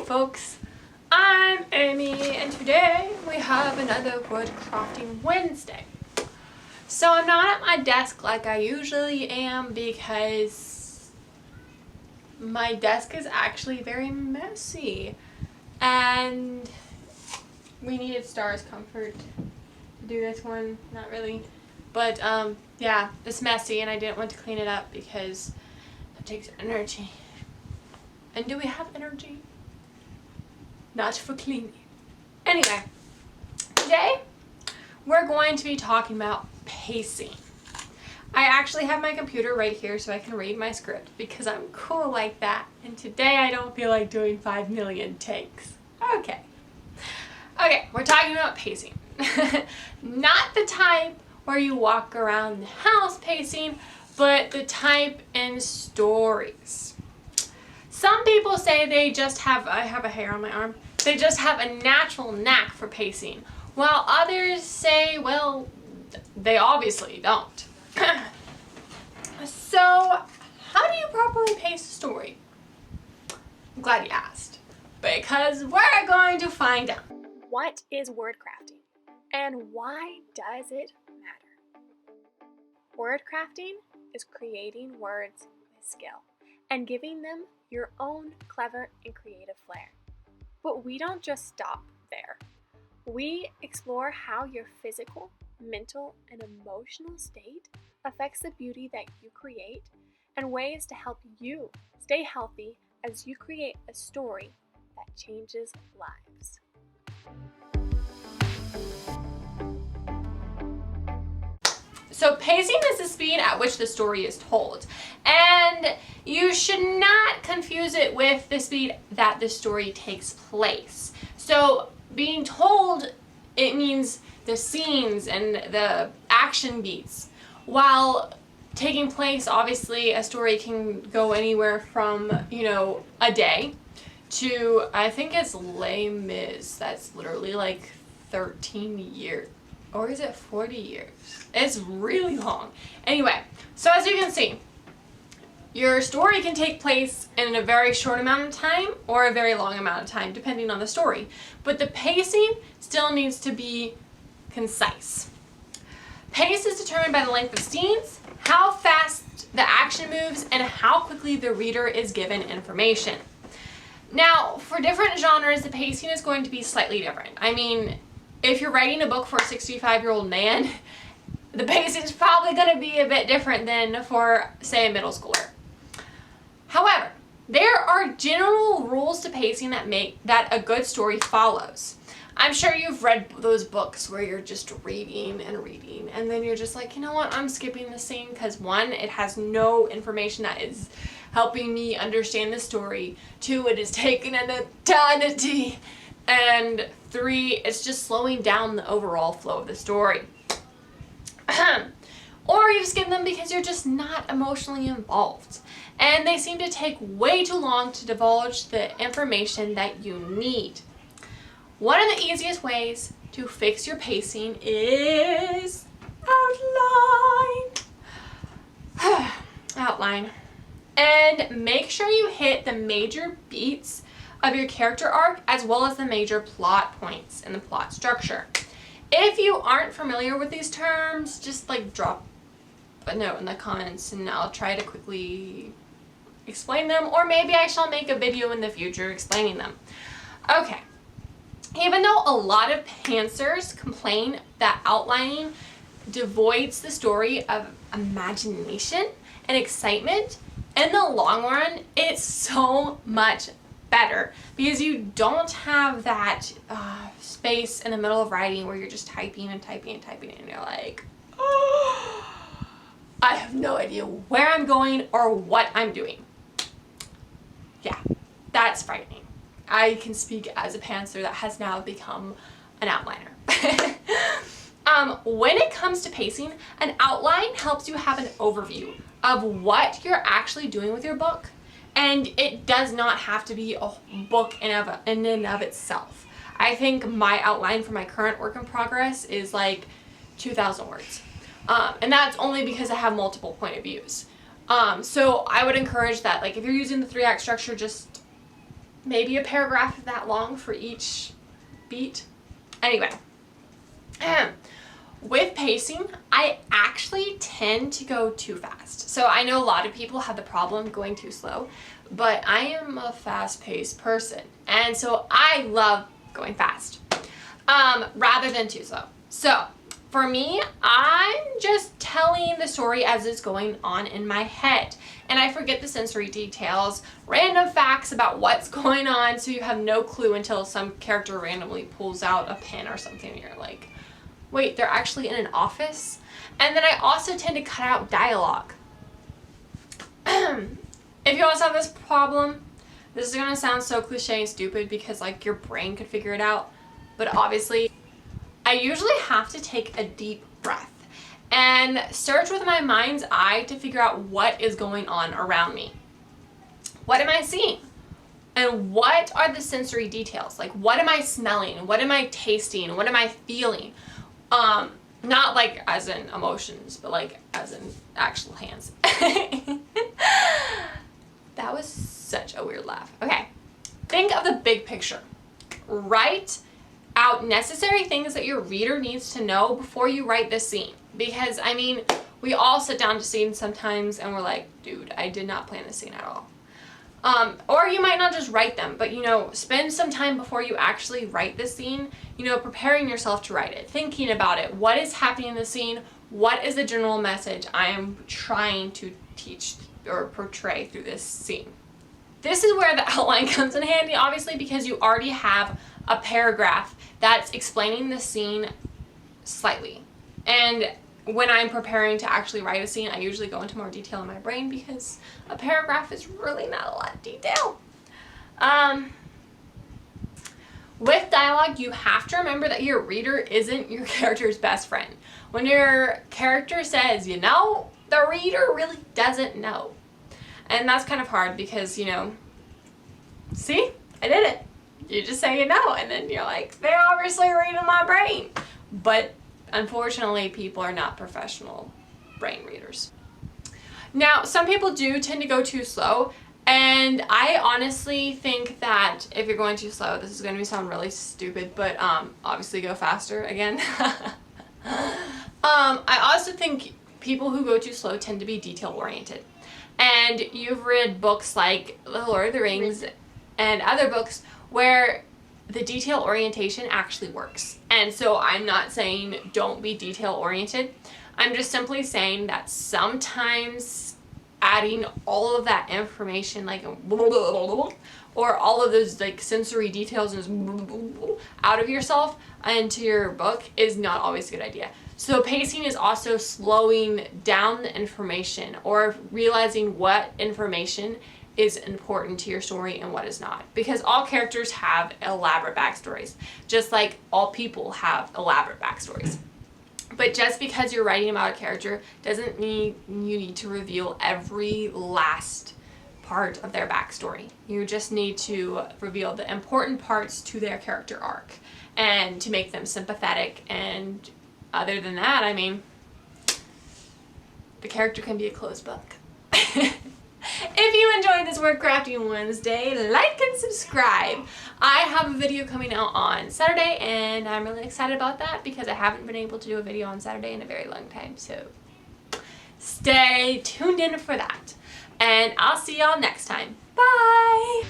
folks, I'm Amy and today we have another Wood Crafting Wednesday. So I'm not at my desk like I usually am because my desk is actually very messy and we needed Star's comfort to do this one, not really, but yeah, it's messy and I didn't want to clean it up because it takes energy. And do we have energy? Not for cleaning. Anyway, today we're going to be talking about pacing. I actually have my computer right here so I can read my script because I'm cool like that. And today I don't feel like doing 5 million takes. Okay, we're talking about pacing. Not the type where you walk around the house pacing, but the type in stories. Some people say they just have, I have a hair on my arm, they just have a natural knack for pacing, while others say, well, they obviously don't. So, how do you properly pace a story? I'm glad you asked, because we're going to find out. What is word crafting, and why does it matter? Word crafting is creating words with skill and giving them your own clever and creative flair. But we don't just stop there. We explore how your physical, mental, and emotional state affects the beauty that you create and ways to help you stay healthy as you create a story that changes lives. So pacing is the speed at which the story is told, and you should not confuse it with the speed that the story takes place. So being told, it means the scenes and the action beats, while taking place, obviously a story can go anywhere from, a day to, I think it's Les Mis, that's literally like 13 years. Or is it 40 years? It's really long. Anyway, so as you can see, your story can take place in a very short amount of time or a very long amount of time, depending on the story. But the pacing still needs to be concise. Pace is determined by the length of scenes, how fast the action moves, and how quickly the reader is given information. Now, for different genres, the pacing is going to be slightly different. I mean, if you're writing a book for a 65-year-old man, the pacing is probably going to be a bit different than for, say, a middle schooler. However, there are general rules to pacing that a good story follows. I'm sure you've read those books where you're just reading, and then you're just like, you know what, I'm skipping this scene because 1, it has no information that is helping me understand the story. 2, it is taking an eternity. And 3, it's just slowing down the overall flow of the story. Or you skip them because you're just not emotionally involved. And they seem to take way too long to divulge the information that you need. One of the easiest ways to fix your pacing is outline. Outline. And make sure you hit the major beats of your character arc as well as the major plot points in the plot structure. If you aren't familiar with these terms, just drop a note in the comments and I'll try to quickly explain them, or maybe I shall make a video in the future explaining them. Okay. Even though a lot of pantsers complain that outlining devoids the story of imagination and excitement, in the long run, it's so much better because you don't have that space in the middle of writing where you're just typing and you're like, oh, I have no idea where I'm going or what I'm doing. Yeah, that's frightening. I can speak as a pantser that has now become an outliner. When it comes to pacing, an outline helps you have an overview of what you're actually doing with your book. And it does not have to be a book in and of itself. I think my outline for my current work in progress is like 2,000 words. And that's only because I have multiple point of views. So I would encourage that, if you're using the 3-act structure, just maybe a paragraph that long for each beat. Anyway, with pacing, I actually tend to go too fast. So I know a lot of people have the problem going too slow, but I am a fast-paced person, and so I love going fast rather than too slow. So for me, I'm just telling the story as it's going on in my head, and I forget the sensory details, random facts about what's going on, so you have no clue until some character randomly pulls out a pen or something and you're like, wait, they're actually in an office? And then I also tend to cut out dialogue. If you also have this problem, this is gonna sound so cliche and stupid because like your brain could figure it out, but obviously I usually have to take a deep breath and search with my mind's eye to figure out what is going on around me. What am I seeing? And what are the sensory details? Like, what am I smelling? What am I tasting? What am I feeling? Not like as in emotions, but like as in actual hands. That was such a weird laugh. Okay, think of the big picture. Write out necessary things that your reader needs to know before you write this scene. Because, I mean, we all sit down to scenes sometimes and we're like, dude, I did not plan this scene at all. Or you might not just write them, but, you know, spend some time before you actually write the scene, you know, preparing yourself to write it, thinking about it. What is happening in the scene? What is the general message I am trying to teach or portray through this scene? This is where the outline comes in handy, obviously, because you already have a paragraph that's explaining the scene slightly. And when I'm preparing to actually write a scene, I usually go into more detail in my brain because a paragraph is really not a lot of detail. With dialogue, you have to remember that your reader isn't your character's best friend. When your character says, you know, the reader really doesn't know. And that's kind of hard because, you know, see, I did it. You just say you know, and then you're like, they're obviously reading my brain. But unfortunately, people are not professional brain readers. Now, some people do tend to go too slow, and I honestly think that if you're going too slow, this is going to sound really stupid, but obviously go faster again. I also think people who go too slow tend to be detail-oriented. And you've read books like The Lord of the Rings and other books where the detail orientation actually works. And so I'm not saying don't be detail oriented. I'm just simply saying that sometimes adding all of that information, like or all of those like sensory details out of yourself into your book is not always a good idea. So pacing is also slowing down the information or realizing what information is important to your story and what is not. Because all characters have elaborate backstories, just like all people have elaborate backstories. But just because you're writing about a character doesn't mean you need to reveal every last part of their backstory. You just need to reveal the important parts to their character arc and to make them sympathetic. And other than that, I mean, the character can be a closed book. If you enjoyed this Word Crafting Wednesday, like and subscribe. I have a video coming out on Saturday, and I'm really excited about that because I haven't been able to do a video on Saturday in a very long time. So stay tuned in for that. And I'll see y'all next time. Bye!